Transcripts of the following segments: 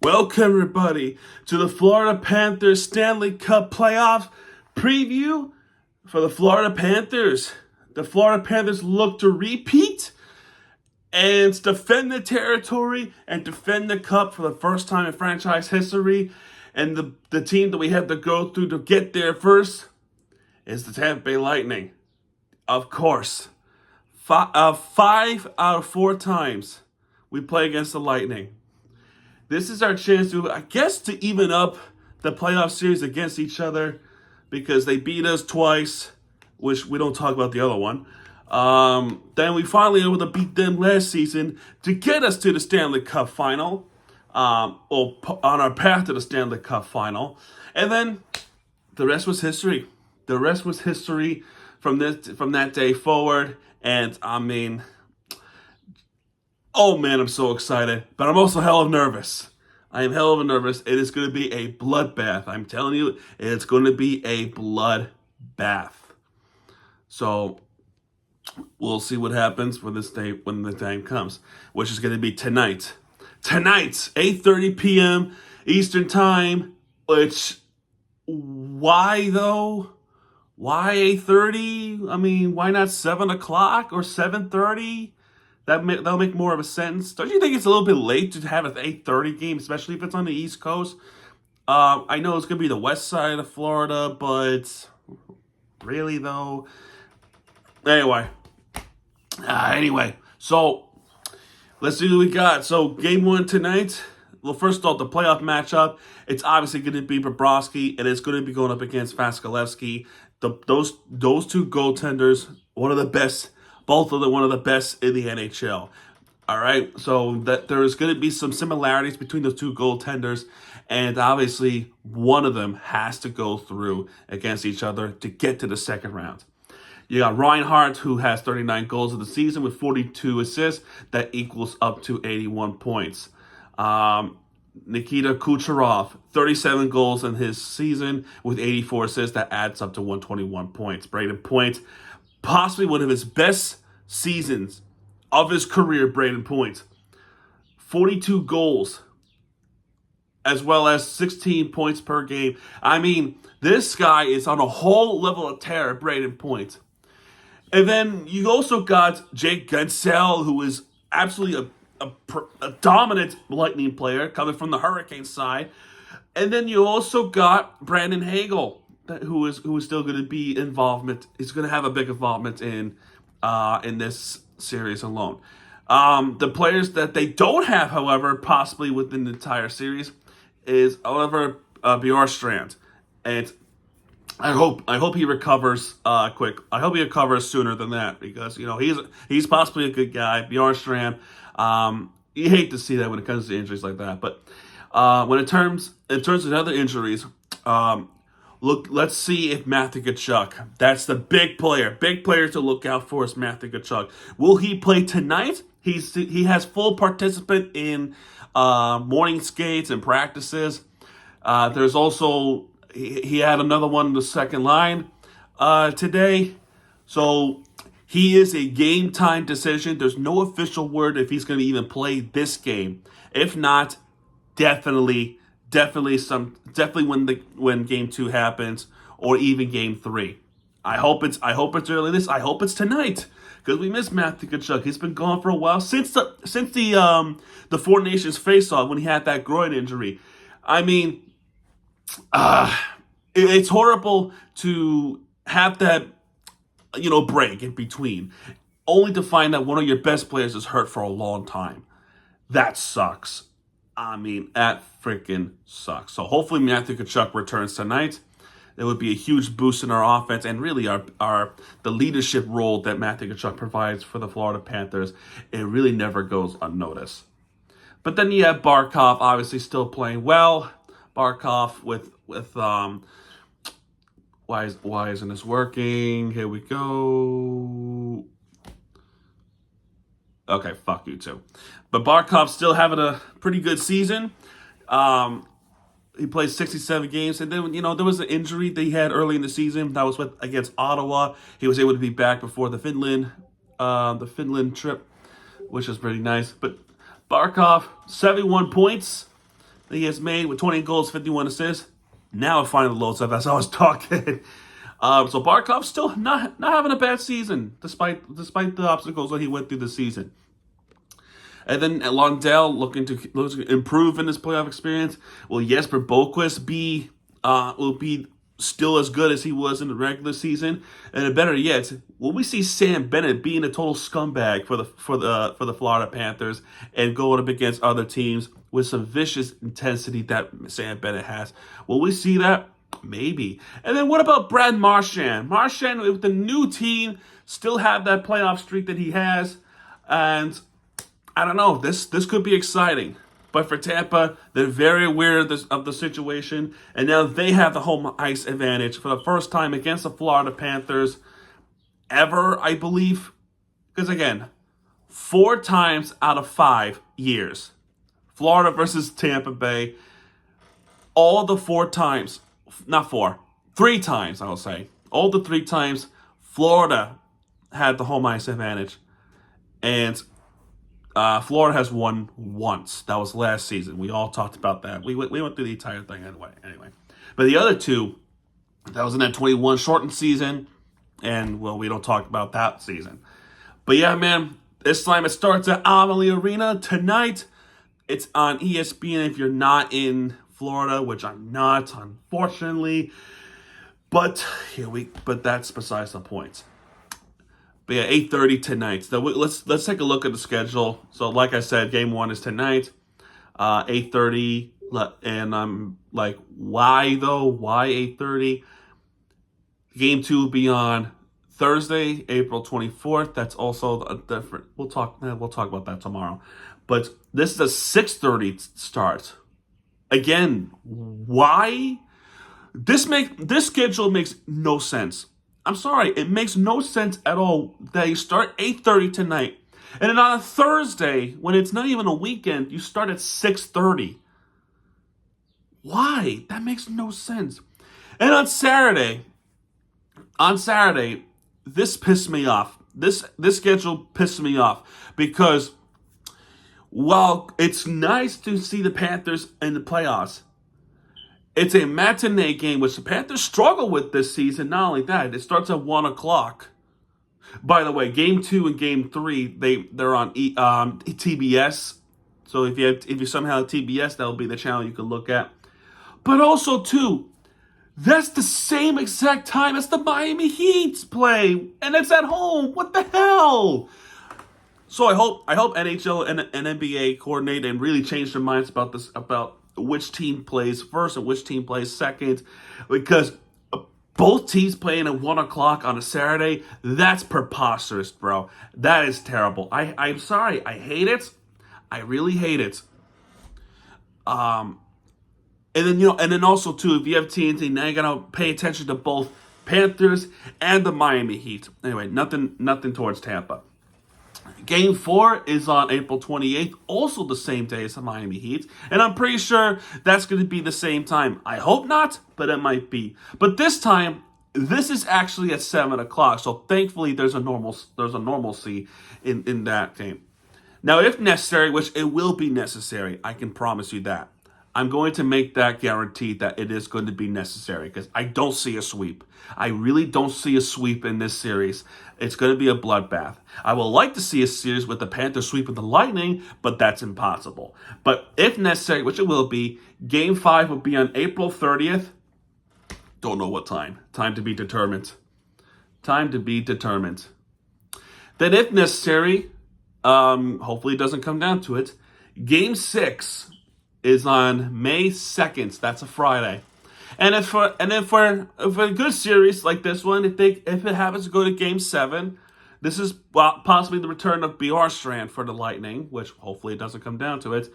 Welcome, everybody, to the Florida Panthers Stanley Cup playoff preview for the Florida Panthers. The Florida Panthers look to repeat and defend the territory and defend the cup for the first time in franchise history. And the team that we have to go through to get there first is the Tampa Bay Lightning. Of course, 5 out of 4 times we play against the Lightning. This is our chance to, I guess, to even up the playoff series against each other because they beat us twice, which we don't talk about the other one. Then we finally able to beat them last season to get us to the Stanley Cup final, or on our path to the Stanley Cup final. And then the rest was history. The rest was history from that day forward. And I mean, oh man, I'm so excited, but I'm also hell of nervous. I am hell of nervous. It is going to be a bloodbath. I'm telling you, it's going to be a bloodbath. So we'll see what happens for this day when the time comes, which is going to be tonight. Tonight, 8:30 p.m. Eastern Time. Which, why though? Why 8:30? I mean, why not 7 o'clock or 7:30? That'll make more of a sense. Don't you think it's a little bit late to have an 8:30 game, especially if it's on the East Coast? I know it's going to be the west side of Florida, but really though? Anyway, so let's see what we got. So game 1 tonight. Well, first off, the playoff matchup. It's obviously going to be Bobrovsky, and it's going to be going up against Vasilevskiy. Those two goaltenders, one of the best. Both of them one of the best in the NHL. All right, so that there is going to be some similarities between those two goaltenders, and obviously one of them has to go through against each other to get to the second round. You got Reinhart, who has 39 goals of the season with 42 assists. That equals up to 81 points. Nikita Kucherov, 37 goals in his season with 84 assists. That adds up to 121 points. Braden Point, possibly one of his best seasons of his career, Braden Point. 42 goals, as well as 16 points per game. I mean, this guy is on a whole level of terror, Braden Point. And then you also got Jake Guentzel, who is absolutely a dominant Lightning player coming from the Hurricane side. And then you also got Brandon Hagel, who is still going to be involvement. He's going to have a big involvement in this series alone. The players that they don't have, however, possibly within the entire series, is Oliver Bjorkstrand, and I hope he recovers quick. I hope he recovers sooner than that because he's possibly a good guy. Bjorkstrand, you hate to see that when it comes to injuries like that, but when in terms of other injuries. Look, let's see if Matthew Tkachuk, that's the big player to look out for is Matthew Tkachuk. Will he play tonight? He has full participant in morning skates and practices. There's also, he had another one in the second line today. So he is a game time decision. There's no official word if he's going to even play this game. If not, definitely when game 2 happens or even game 3. I hope it's early this. I hope it's tonight because we miss Matthew Tkachuk. He's been gone for a while since the Four Nations face-off when he had that groin injury. I mean, it's horrible to have that break in between, only to find out one of your best players is hurt for a long time. That sucks. I mean, that freaking sucks. So hopefully Matthew Tkachuk returns tonight. It would be a huge boost in our offense and really the leadership role that Matthew Tkachuk provides for the Florida Panthers. It really never goes unnoticed. But then you have Barkov, obviously still playing well. Barkov with why isn't this working? Here we go. Okay, fuck you too. But Barkov's still having a pretty good season. He played 67 games, and then there was an injury that he had early in the season. That was against Ottawa. He was able to be back before the Finland trip, which was pretty nice. But Barkov, 71 points, that he has made with 20 goals, 51 assists. Now it finally loads up as I was talking. So Barkov's still not having a bad season, despite the obstacles that he went through this season. And then Lundell looking to improve in his playoff experience. Will Jesper Boquist will be still as good as he was in the regular season? And better yet, will we see Sam Bennett being a total scumbag for the Florida Panthers and going up against other teams with some vicious intensity that Sam Bennett has? Will we see that? Maybe. And then what about Brad Marchand? Marchand with the new team still have that playoff streak that he has, and I don't know. This could be exciting. But for Tampa, they're very aware of the situation, and now they have the home ice advantage for the first time against the Florida Panthers ever, I believe. Because again, 4 times out of 5 years, Florida versus Tampa Bay, all the 4 times, not 4, 3 times, I will say, all the 3 times, Florida had the home ice advantage. And Florida has won once. That was last season. We all talked about that. We went through the entire thing anyway. But the other 2, that was in that 21 shortened season. And, well, we don't talk about that season. But, yeah, man, this time it starts at Amalie Arena tonight. It's on ESPN if you're not in Florida, which I'm not, unfortunately. But that's besides the point. But yeah, 8:30 tonight. So let's take a look at the schedule. So like I said, game 1 is tonight, 8:30. And I'm like, why though? Why 8:30? Game 2 will be on Thursday, April 24th. That's also a different. We'll talk about that tomorrow. But this is a 6:30 start. Again, why? This schedule makes no sense. I'm sorry, it makes no sense at all that you start 8:30 tonight. And then on a Thursday, when it's not even a weekend, you start at 6:30. Why? That makes no sense. And on Saturday, this pissed me off. This schedule pissed me off because while it's nice to see the Panthers in the playoffs, it's a matinee game, which the Panthers struggle with this season. Not only that, it starts at 1 o'clock. By the way, Game 2 and Game 3, they're on TBS. So if you somehow have TBS, that'll be the channel you can look at. But also, too, that's the same exact time as the Miami Heat play, and it's at home. What the hell? So I hope NHL and NBA coordinate and really change their minds about this, about which team plays first and which team plays second, because both teams playing at 1 o'clock on a Saturday, that's preposterous, bro. That is terrible. I'm sorry. I hate it. I really hate it. And then also too, if you have TNT, now you gotta pay attention to both Panthers and the Miami Heat. Anyway, nothing towards Tampa. Game 4 is on April 28th, also the same day as the Miami Heat, and I'm pretty sure that's going to be the same time. I hope not, but it might be. But this time, this is actually at 7 o'clock, so thankfully there's a normalcy in that game. Now, if necessary, which it will be necessary, I can promise you that, I'm going to make that guaranteed that it is going to be necessary because I don't see a sweep. I really don't see a sweep in this series. It's going to be a bloodbath. I would like to see a series with the Panthers sweeping the Lightning, but that's impossible. But if necessary, which it will be, Game 5 will be on April 30th. Don't know what time. Time to be determined. Time to be determined. Then if necessary, hopefully it doesn't come down to it, Game 6 is on May 2nd. That's a Friday. And if for a good series like this one, if it happens to go to Game 7, this is possibly the return of Bjorkstrand for the Lightning, which hopefully it doesn't come down to it.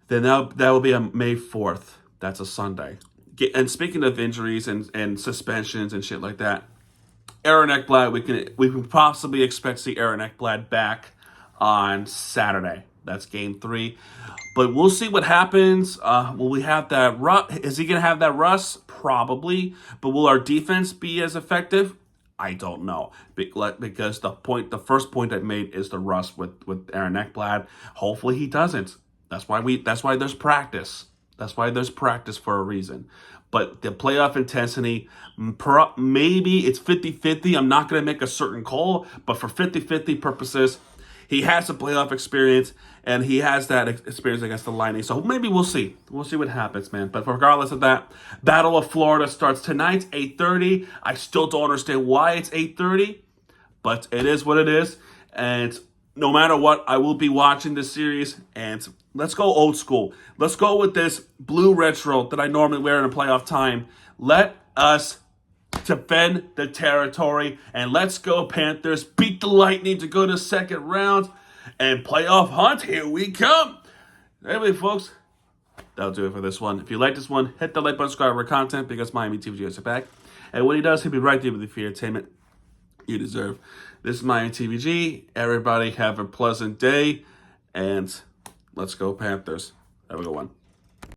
Then that will be on May 4th. That's a Sunday. And speaking of injuries and suspensions and shit like that, Aaron Ekblad, we can possibly expect to see Aaron Ekblad back on Saturday. That's Game 3. But we'll see what happens. Will we have that rust? Is he going to have that rust? Probably. But will our defense be as effective? I don't know. Because the first point I made is the rust with Aaron Ekblad. Hopefully he doesn't. That's why there's practice. That's why there's practice for a reason. But the playoff intensity, maybe it's 50-50. I'm not going to make a certain call, but for 50-50 purposes, he has the playoff experience, and he has that experience against the Lightning. So maybe we'll see. We'll see what happens, man. But regardless of that, Battle of Florida starts tonight, 8:30. I still don't understand why it's 8:30, but it is what it is. And no matter what, I will be watching this series. And let's go old school. Let's go with this blue retro that I normally wear in a playoff time. Let us defend the territory, and let's go Panthers. Beat the Lightning to go to second round, and playoff hunt, here we come. Anyway, folks, that'll do it for this one. If you like this one, hit the like button, subscribe for content, because Miami TVG has it back. And when he does, he'll be right there with the free entertainment you deserve. This is Miami TVG. Everybody have a pleasant day, and let's go Panthers. Have a good one.